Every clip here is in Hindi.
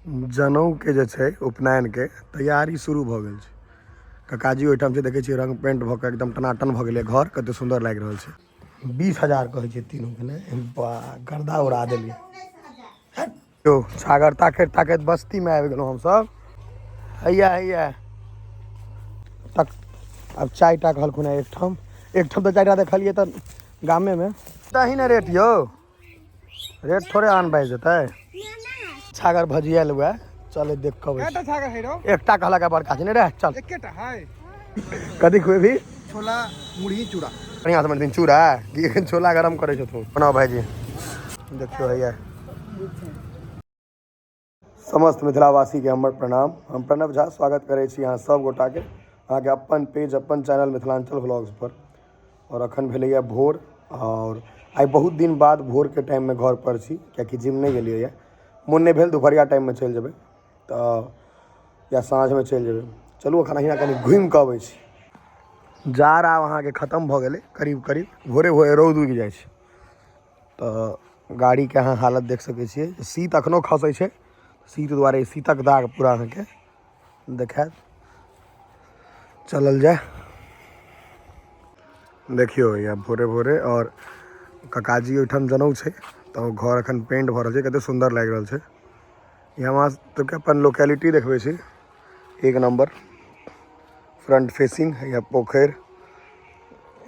जनऊ के जे छै उपनयन के तैयारी शुरू भ गेल छै। ककाजी ओहिठाम से देखे छियै रंग पेंट भ के एकदम टनाटन भ गेलै, घर कते सुंदर लागि रहल छै। 20,000 कहै छै तीनों के ने, गर्दा उड़ा देलियै। यो छागर ताकैत ताकैत बस्ती में आबि गेलहुं हम सब। हैया हैया तक अब 4टा कहलखुन एक ठाम तो 4टा देखलिए तो गामे में तही ने रेट यो, रेट थोड़े आन बाइज जेतै। छागर भजियाल हुआ चल देख के एकटा कहला के बड़का छै ने रे, चल एकेटा है। कथी खुएबी? छोला मुरही चूड़ा। बढ़िया से दिन चूड़ा कि छोला गरम करे छथु बनाओ भाईजी। देखियो हैया समस्त मिथिलावासी के हमर प्रणाम। हम प्रणव झा स्वागत करे छी यहाँ सब गोटा के अहाँ के अपन पेज अपन चैनल मिथिलांचल व्लॉग्स पर। और अखन भेलैया भोर, और आई बहुत दिन बाद भोर के टाइम में घर पर छी, कियाकि जिम नहीं गेलियै या। मन नहीं भेल दुपहरिया टाइम में चल जेबै तो या साँझ में चल जेबै। चलू अखन अहिना कनी घूम के अबै छी। जार आब अहाँ के खत्म भ गेलै करीब करीब, भोरे भोरे रौद उगि जाइ छै तो गाड़ी के अहाँ हालत देख सकै छियै। शीत अखनो खसै छै, शीत द्वारे शीतक दाग पूरा अहाँ के देखायत। चलल जाए देखियो या भोरे भोरे। और ककाजी ओहिठाम जनऊ छै तो घर अखन पेंट भ रहल छै, कते सुंदर लागि रहल छै। यहाँ तो अपन लोकेलिटी देखबे छी एक नंबर, फ्रंट फेसिंग या पोखर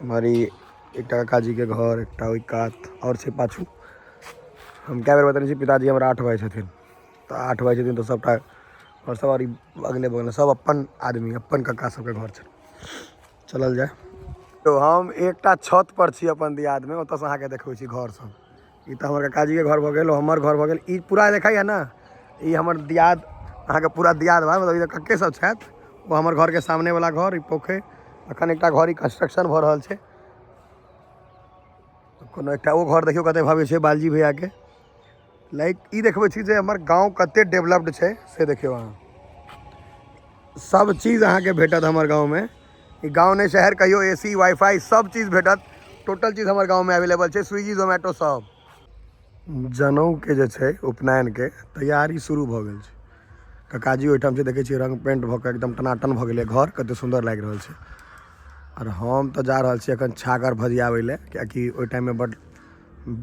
हमारी एकटा ककाजी के घर, एकटा ओइ कात और छै पाछू। हम क्या बेर बतने पिताजी हमारा 8 बजे छथिन तो 8 बजे छथिन तो सबटा और सब अगले बगल सब अपन आदमी अपन कक्का सबके घर छै। चलल जाए तो हम एकटा छत पर छी अपन दियाद में, ओतऽ से अहाँ के देखबै छी घर सब। ई तो हमर ककाजी के घर भ गेल, हमर घर भ गेल। ई पूरा देखाइए ना, ई हमर दियाद अहाँ के पूरा दियाद बा, मतलब ई कक्के सब छथि। वो हमर घर के सामने वाला घर, ई पोखर। अखन एकटा घर ई कंस्ट्रक्शन भ रहल छै, कोनो एकटा ओ घर देखियो कते भव्य छै बालजी भैया के। लाइक ई देखबै छी जे हमर गांव कते डेवलप्ड छै से देखियो अहाँ। सब चीज अहाँ के भेटत हमर गांव में। ई गांव नहीं शहर कहियो, एसी वाईफाई सब चीज भेटत। टोटल चीज हमर गांव में अवेलेबल छै, स्विगी जोमेटो सब। जनऊ के जे छै उपनयन के तैयारी शुरू भ गेल छै। ककाजी ओहिठाम से देखे छियै रंग पेंट भ के एकदम टनाटन भ गेलै, घर कते सुंदर लागि रहल छै। और हम तो जा रहल छी अखन छागर भजियाबै ले, कियाकि ओहि टाइम में बड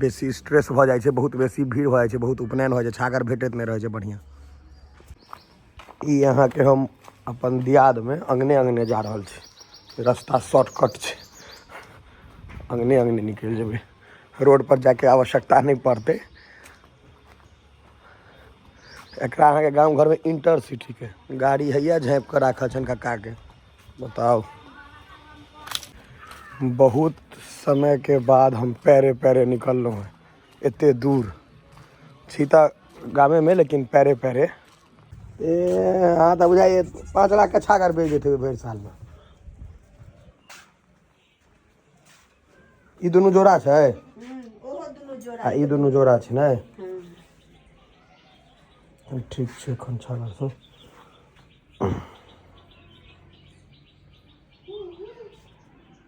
बेसी स्ट्रेस भ जाइ छै, बहुत बेसी भीड़ भ जाइ छै, बहुत उपनयन हो जाइ छै, छागर भेटैत नहीं रहै छै बढ़िया। ई अहाँ के हम अपन दियाद में अंगने अंगने जा रहल छी, रास्ता शॉर्टकट छै, अंगने अंगने निकल जेबै, रोड पर जाके आवश्यकता नहीं पड़ते। एकरा अहाँ के गांव घर में इंटरसिटी के गाड़ी हैया झाँप के राखल छन कक्का के। बताओ बहुत समय के बाद हम पैरे पैरे निकल हैं एते दूर। छीता गामे में लेकिन पैरे पैरे हाँ तो बुझाइए 5 लाख के छागर बेच देते भर साल में। ई दुनू जोड़ा छै, ई दुनू जोड़ा छै ने। ठीक छै एखन छागर सब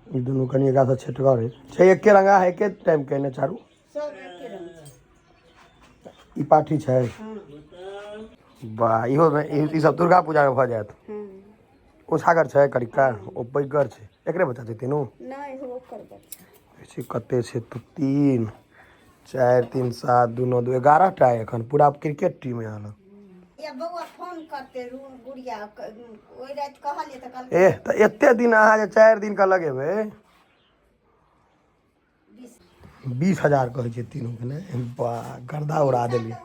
ई दुनू कनी एकरा से छेटगर छै, एके रंगा है, एके टाइम के ने चारू ई पाठी छै। वाह इहो में ई सब दुर्गा पूजा में भ जायत। ओ छागर छै करिका, ओ बैगर छै, एकरे बच्चा छै तीनू नहीं ओकर बच्चा कते छै तो 3 4 3 7 2 9 2 11 टा एखन पूरा क्रिकेट टीम है यहाँ। या बउआ फोन करते गुड़िया ओइ रात कहलिए त कल ए त एते दिन अहाँ जे 4 दिन का लगेबै 20,000 कहै छै तीनों के ने, गर्दा उड़ा देलिए।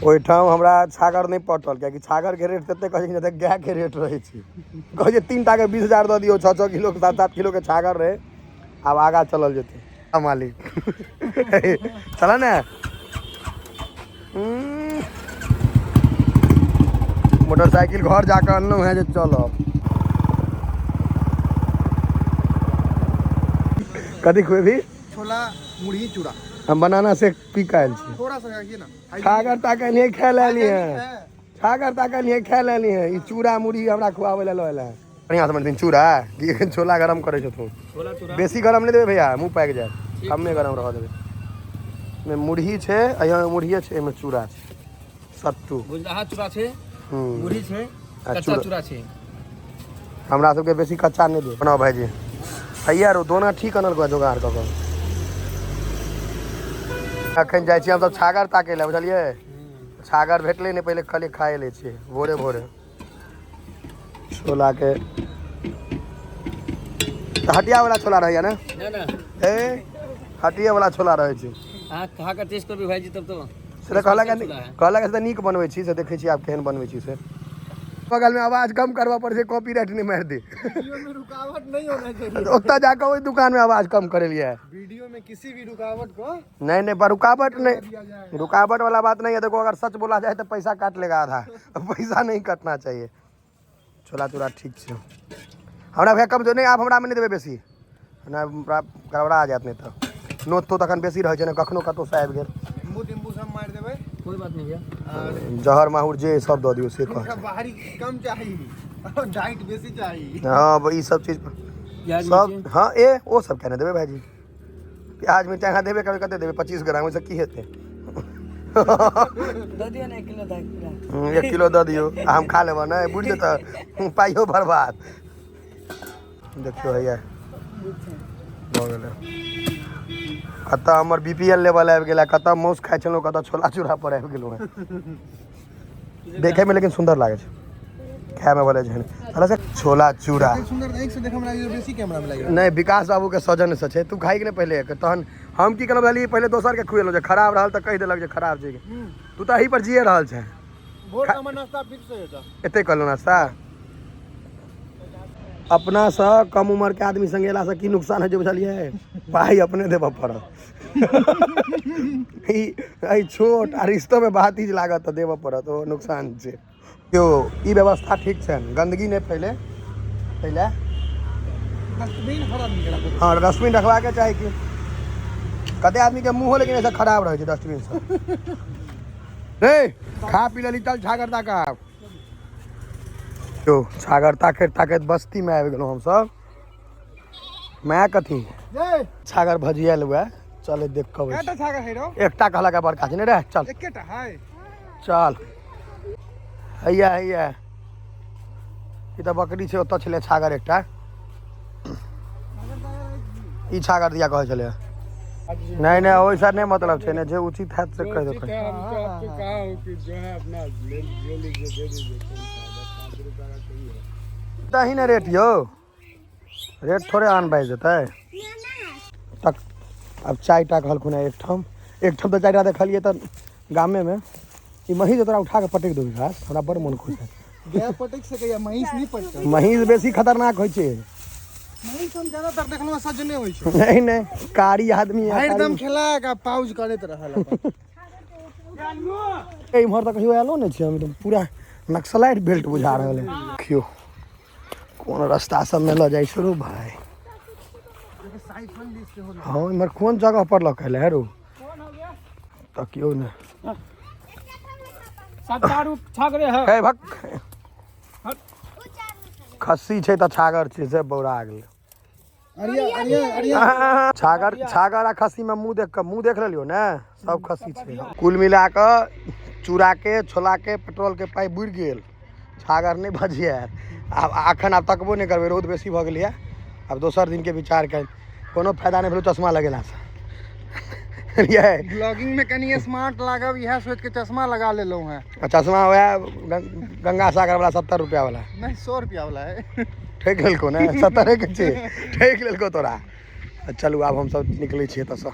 ओहिठाम हमरा छागर नहीं पटल, कियाकि छागर के रेट तते कहै छै जते गाय के रेट रहे छै। कहै छै 3टा के 20,000 द दियो, 6-6 किलो 7-7 किलो के छागर रहे। अब आगा चलल जेते मालिक चला ना। मोटरसाइकिल घर जाकर अनलू है, जो चलो कथी खुएबी? छोला मुरही चूड़ा। हम बनाना से पी के आयल छी। थोड़ा सा खाइए ना। छागर ताकल नहीं खाए लेली है, छागर ताकल नहीं खाए लेली है। ई चूड़ा मुरही हमरा खुआवे ले लला बढ़िया से दिन चूड़ा कि छोला गरम करे छथु। बेसी गरम नहीं देबे भैया, मुंह पाक जाए, कम में गरम रह देबे। में मुरही छे, अइया में मुरहिए छे, में चूड़ा छे, सत्तू भुजलाहा चूड़ा छे, मुरही छे, कच्चा चूड़ा छे। हमरा सबके बेसी कच्चा नहीं दे बनाओ भाईजी भैया रो दोना ठीक अनल को जोगाड़ क के अखन जाइ छी हम सब छागर ताके ले बुझलिए छागर भेटले नहीं पहले खाली खाए ले छी भोरे भोरे छोला के हटिया वाला छोला रहे ना ना ए हटिया वाला छोला रहे छी हां खा के टेस्ट करबी भाईजी तब तो से कहला के नीक बनबै छी से देखै छी आप केहन बनबै छी से बगल में आवाज कम करवा पड़े से कॉपीराइट नहीं मार दे वीडियो में रुकावट नहीं होना चाहिए। ओता जाकर वही दुकान में आवाज कम कर लिया है वीडियो में किसी भी रुकावट को नहीं पर रुकावट नहीं रुकावट वाला बात नहीं है देखो अगर सच बोला जाए तो पैसा काट लेगा आधा पैसा नहीं कटना चाहिए छोला चूड़ा ठीक से हमरा भैया कम जो नहीं आप हमरा में नहीं देवे बेसी ना गड़बड़ा आ जात नहीं तो नोत तो तखन बेसी रहे छै ना कखनो कतो से आबि गेल नींबू सब मार देबै कोई बात नहीं भैया जहर माहुर जे सब दो दियो से कह बाहरी कम चाहिए और डाइट बेसी चाहिए। हां भाई सब चीज सब हां ए वो सब कहने देवे भाईजी प्याज में चाहा देवे कते देवे 25 ग्राम से की हेते दे दियो ना 1 किलो 1 किलो दे दियो हम खा लेबा ना बुझ जे त पाइयो बर्बाद देखियो भैया हो गेलै कत हमर बीपीएल लेवल आबि गेला कत मांस खाइ छलौ कत छोला चूड़ा पर आबि गेलौ देखे में लेकिन सुंदर लागे छै खाए में बोले छै थोड़ा सा छोला चूड़ा सुंदर एक से देख हमरा बेसी कैमरा में लागे नहीं विकास बाबू के सजन से छै तू खाई के पहले तहन हम की करब भली पहले दोसर के खुएलो जे खराब रहल त कह देलक जे खराब छै तू त एही पर जिए रहल छै भोर का नाश्ता फिक्स है त एते कहलो नाश्ता अपना से कम उम्र के आदमी संगेला से की नुकसान है जो बुझलिए पाई अपने देबऽ पड़त ई छोट आ रिश्तों में बात ही लागत देबऽ पड़त ओ नुकसान छै यो ई व्यवस्था ठीक छै गंदगी नहीं फैले पहले डस्टबिन खराब निकला हाँ डस्टबिन रखवा के चाही कि कते आदमी के मुँह लेकिन ऐसा खराब रहे छै डस्टबिन से रे खा पी लेली चल छागर ताका यो छागर ताकत ताकत बस्ती में आबि गेलहुँ हमसब मैं कथी छागर भजिया हुआ चल देख के केटा छागर है रो एकटा कहला के बड़का छै ने रे चल एकेटा है चल हैया हैया ई त बकरी छै ओतऽ छले छागर एकटा ई छागर दिया कहै छले नहीं नहीं वैसा नहीं मतलब छै ने जे उचित है से कह दो ही ना रेट यो रेट थोड़े आन बाइज देते तक अब 4टा कहलखुन एक ठम तो 4टा देखलिए तो गामे में ई महीस तोरा उठा के पटक देबी घास हमरा बड़ मन खुश है गया पटक सके या महीस नहीं पटक महीस बेसी खतरनाक होय छै महीस हम ज्यादातर देखलो सजने होय छै नहीं नहीं कारी आदमी है एकदम खेला का पाउज करैत रहल इम्हर तक कहियो आलो नहीं छै हम एकदम पूरा नक्सलाइट बेल्ट बुझा रहल है देखियो कौन रास्ता सब में ल जाय छै रो भाई हाँ इमहर कौन जगह पर लखल है रो तकियो ने सत्तारू छागरे है हे भक खस्सी छै त छागर छै से बौरा गेल अरिया अरिया अरिया छागर छागर आ खस्सी में मुंह देख लेलियो ने सब खस्सी छै कुल मिला के चूड़ा के छोला के पेट्रोल के पाई बुड़ गेल छागर नहीं भजिए आब अखन आब तकबो नहीं करबे रौद बेसी भ गेलिए अब दोसर दिन के विचार कर कोनो फायदा नहीं भेल चश्मा लगेला से ब्लॉगिंग में कनी स्मार्ट लागब यह सोच के चश्मा लगा लेलो है चश्मा हुआ गंगा सागर वाला 70 रुपया वाला नहीं 100 रुपया वाला है ठेक लेलको ने 70 के छै ठेक लेलको तोरा चलू आब हम सब निकलै छियै एतऽ से